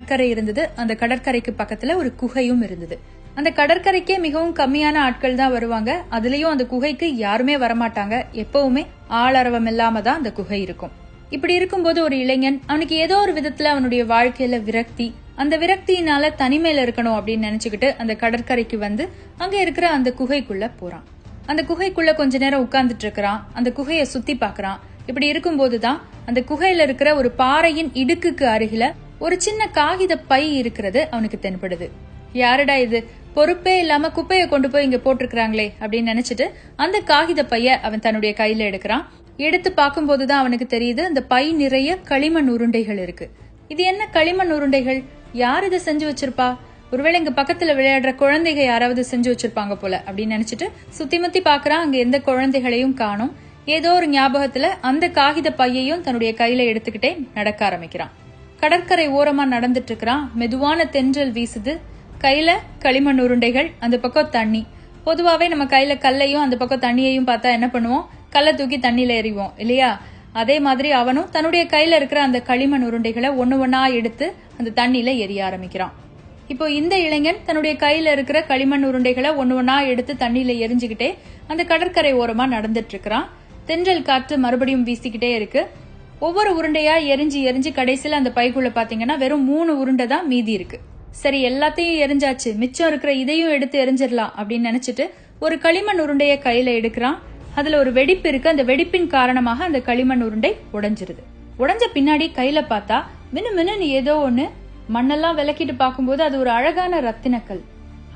கடற்கரை இருந்தது. அந்த கடற்கரைக்கு பக்கத்துல ஒரு குகையும் இருந்தது. அந்த கடற்கரைக்கே மிகவும் கம்மியான ஆட்கள் தான் வருவாங்க. அதுலயும் அந்த குகைக்கு யாருமே வரமாட்டாங்க. எப்பவுமே ஆளரவம் இல்லாம தான் அந்த குகை இருக்கும். இப்படி இருக்கும்போது ஒரு இளைஞன், அவனுக்கு ஏதோ ஒரு விதத்துல அவனுடைய வாழ்க்கையில விரக்தி, அந்த விரக்தியினால தனிமையில இருக்கணும் அப்படின்னு நினைச்சுக்கிட்டு அந்த கடற்கரைக்கு வந்து அங்க இருக்கிற அந்த குகைக்குள்ள போறான். அந்த குகைக்குள்ள கொஞ்ச நேரம் உட்கார்ந்துட்டு இருக்கிறான். அந்த குகையை சுத்தி பாக்குறான். இப்படி இருக்கும்போதுதான் அந்த குகையில இருக்கிற ஒரு பாறையின் இடுக்குக்கு அருகில ஒரு சின்ன காகித பை இருக்கிறது அவனுக்கு தென்படுது. யாருடா இது, பொறுப்பே இல்லாம குப்பையை கொண்டு போய் இங்க போட்டிருக்காங்களே அப்படின்னு நினைச்சிட்டு அந்த காகித பைய அவன் தன்னுடைய கையில எடுக்கிறான். எடுத்து பார்க்கும்போதுதான் அவனுக்கு தெரியுது அந்த பை நிறைய களிமண் உருண்டைகள் இருக்கு. இது என்ன களிமண் உருண்டைகள்? யார் இதை செஞ்சு வச்சிருப்பா? ஒருவேளை இங்க பக்கத்துல விளையாடுற குழந்தைங்க யாராவது செஞ்சு வச்சிருப்பாங்க போல அப்படின்னு நினைச்சிட்டு சுத்தி முத்தி பாக்குறான். அங்க எந்த குழந்தைகளையும் காணும். ஏதோ ஒரு ஞாபகத்துல அந்த காகித பையையும் தன்னுடைய கையில எடுத்துக்கிட்டே நடக்க ஆரம்பிக்கிறான். கடற்கரை ஓரமா நடந்துட்டு இருக்கிறான். மெதுவான தென்றல் வீசுது. கையில களிமண் உருண்டைகள், அந்த பக்கம் தண்ணி. பொதுவாவே நம்ம கையில கல்லையும் அந்த பக்கம் தண்ணியையும் பார்த்தா என்ன பண்ணுவோம்? கல்லை தூக்கி தண்ணியில எறிவோம் இல்லையா? அதே மாதிரி அவனும் தன்னுடைய கையில இருக்கிற அந்த களிமண் உருண்டைகளை ஒண்ணு ஒன்னா எடுத்து அந்த தண்ணியில எரிய ஆரம்பிக்கிறான். இப்போ இந்த இளைஞன் தன்னுடைய கையில இருக்கிற களிமண் உருண்டைகளை ஒண்ணு ஒன்னா எடுத்து தண்ணியில எரிஞ்சுக்கிட்டே அந்த கடற்கரை ஓரமா நடந்துட்டு இருக்கிறான். தென்றல் காற்று மறுபடியும் வீசிக்கிட்டே இருக்கு. ஒவ்வொரு உருண்டையா எரிஞ்சு எரிஞ்சு கடைசியில அந்த பைக்குள்ள பாத்தீங்கன்னா வெறும் 3 உருண்டை தான் மீதி இருக்கு. சரி, எல்லாத்தையும் எரிஞ்சாச்சு, மிச்சம் இருக்கிற இதையும் எடுத்து எரிஞ்சிடலாம் அப்படின்னு நினைச்சிட்டு ஒரு களிமண் உருண்டைய கையில எடுக்கிறான். அதுல ஒரு வெடிப்பு இருக்கு. அந்த வெடிப்பின் காரணமாக அந்த களிமண் உருண்டை உடைஞ்சிருது. உடைஞ்ச பின்னாடி கையில பார்த்தா மினு மின்னு ஏதோ ஒண்ணு. மண்ணெல்லாம் விளக்கிட்டு பார்க்கும்போது அது ஒரு அழகான ரத்தினக்கல்.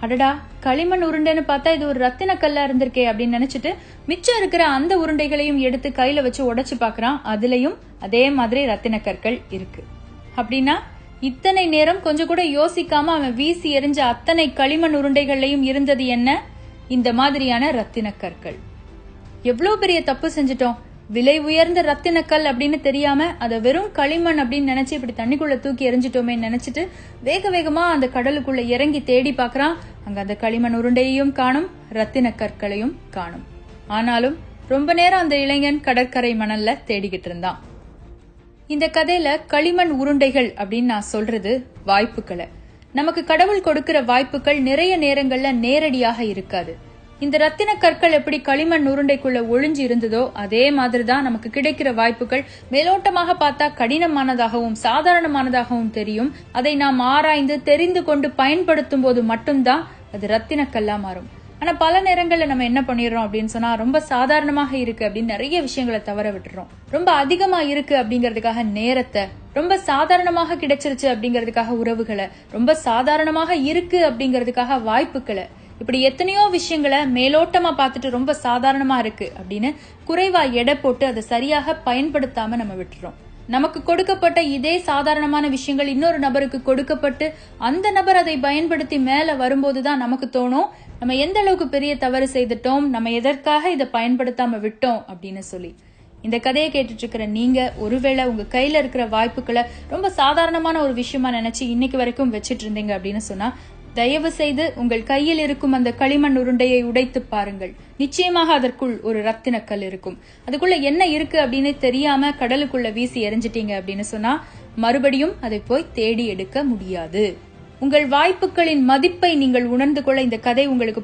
அடடா, களிமண் உருண்டைன்னு பார்த்தா இது ஒரு ரத்தினக்கல்லா இருந்திருக்கே அப்படின்னு நினைச்சிட்டு மிச்சம் இருக்கிற அந்த உருண்டைகளையும் எடுத்து கையில வச்சு உடைச்சு பாக்குறான். அதுலயும் அதே மாதிரி ரத்தினக்கற்கள் இருக்கு. அப்படின்னா இத்தனை நேரம் கொஞ்சம் கூட யோசிக்காம அவன் வீசி எறிஞ்ச அத்தனை களிமண் உருண்டைகள்லயும் இருந்தது என்ன? இந்த மாதிரியான ரத்தினக்கற்கள். எவ்வளவு பெரிய தப்பு செஞ்சிட்டோம். விலை உயர்ந்த ரத்தினக்கல் அப்படின்னு தெரியாம அதை வெறும் களிமண் அப்படின்னு நினைச்சு இப்படி தண்ணிக்குள்ள தூக்கி எரிஞ்சிட்டோமே நினைச்சிட்டு வேக வேகமா அந்த கடலுக்குள்ள இறங்கி தேடி பாக்குறான். அங்க அந்த களிமண் உருண்டையையும் காணும், ரத்தினக்கற்களையும் காணும். ஆனாலும் ரொம்ப நேரம் அந்த இளைஞன் கடற்கரை மணல்ல தேடிக்கிட்டு இருந்தான். இந்த கதையில களிமண் உருண்டைகள் அப்படின்னு நான் சொல்றது வாய்ப்புகளை. நமக்கு கடவுள் கொடுக்கிற வாய்ப்புகள் நிறைய நேரங்கள்ல நேரடியாக இருக்காது. இந்த ரத்தின கற்கள் எப்படி களிமண் உருண்டைக்குள்ள ஒளிஞ்சு இருந்ததோ அதே மாதிரிதான் நமக்கு கிடைக்கிற வாய்ப்புகள் மேலோட்டமாக பார்த்தா கடினமானதாகவும் சாதாரணமானதாகவும் தெரியும். அதை நாம் ஆராய்ந்து தெரிந்து கொண்டு பயன்படுத்தும் போது மட்டும்தான் அது ரத்தினக்கல்லா மாறும். ஆனா பல நேரங்கள்ல நம்ம என்ன பண்ணிடுறோம் அப்படின்னு சொன்னா, ரொம்ப சாதாரணமாக இருக்கு அப்படின்னு நிறைய விஷயங்களை தவற விட்டுறோம். ரொம்ப அதிகமா இருக்கு அப்படிங்கறதுக்காக நேரத்தை, ரொம்ப சாதாரணமாக கிடைச்சிருச்சு அப்படிங்கறதுக்காக உறவுகளை, ரொம்ப சாதாரணமாக இருக்கு அப்படிங்கறதுக்காக வாய்ப்புகளை, இப்படி எத்தனையோ விஷயங்களை மேலோட்டமா பார்த்துட்டு ரொம்ப சாதாரணமா இருக்கு அப்படின்னு குறைவா எடை போட்டு அதை சரியாக பயன்படுத்தாம நம்ம விட்டுறோம். நமக்கு கொடுக்கப்பட்ட இதே சாதாரணமான விஷயங்கள் இன்னொரு நபருக்கு கொடுக்கப்பட்டு அந்த நபர் அதை பயன்படுத்தி மேல வரும்போதுதான் நமக்கு தோணும், நம்ம எந்த அளவுக்கு பெரிய தவறு செய்துட்டோம், நம்ம எதற்காக இதை பயன்படுத்தாம விட்டோம் அப்படின்னு சொல்லி. இந்த கதையை கேட்டுட்டு இருக்கிற நீங்க ஒருவேளை உங்க கையில இருக்கிற வாய்ப்புகளை ரொம்ப சாதாரணமான ஒரு விஷயமா நினைச்சு இன்னைக்கு வரைக்கும் வச்சிட்டு இருந்தீங்க அப்படின்னு சொன்னா, தயவு செய்து உங்கள் கையில் இருக்கும் அந்த களிமண் உருண்டையை உடைத்து பாருங்கள். நிச்சயமாக அதற்குள் ஒரு ரத்தினக்கல் இருக்கும். அதுக்குள்ள என்ன இருக்கு அப்படின்னு தெரியாம கடலுக்குள்ள வீசி எறிஞ்சிட்டீங்க அப்படின்னு சொன்னா மறுபடியும் அதை போய் தேடி எடுக்க முடியாது. உங்கள் வாய்ப்புகளின் மதிப்பை நீங்கள் உணர்ந்து கொள்ள இந்த கதை உங்களுக்கு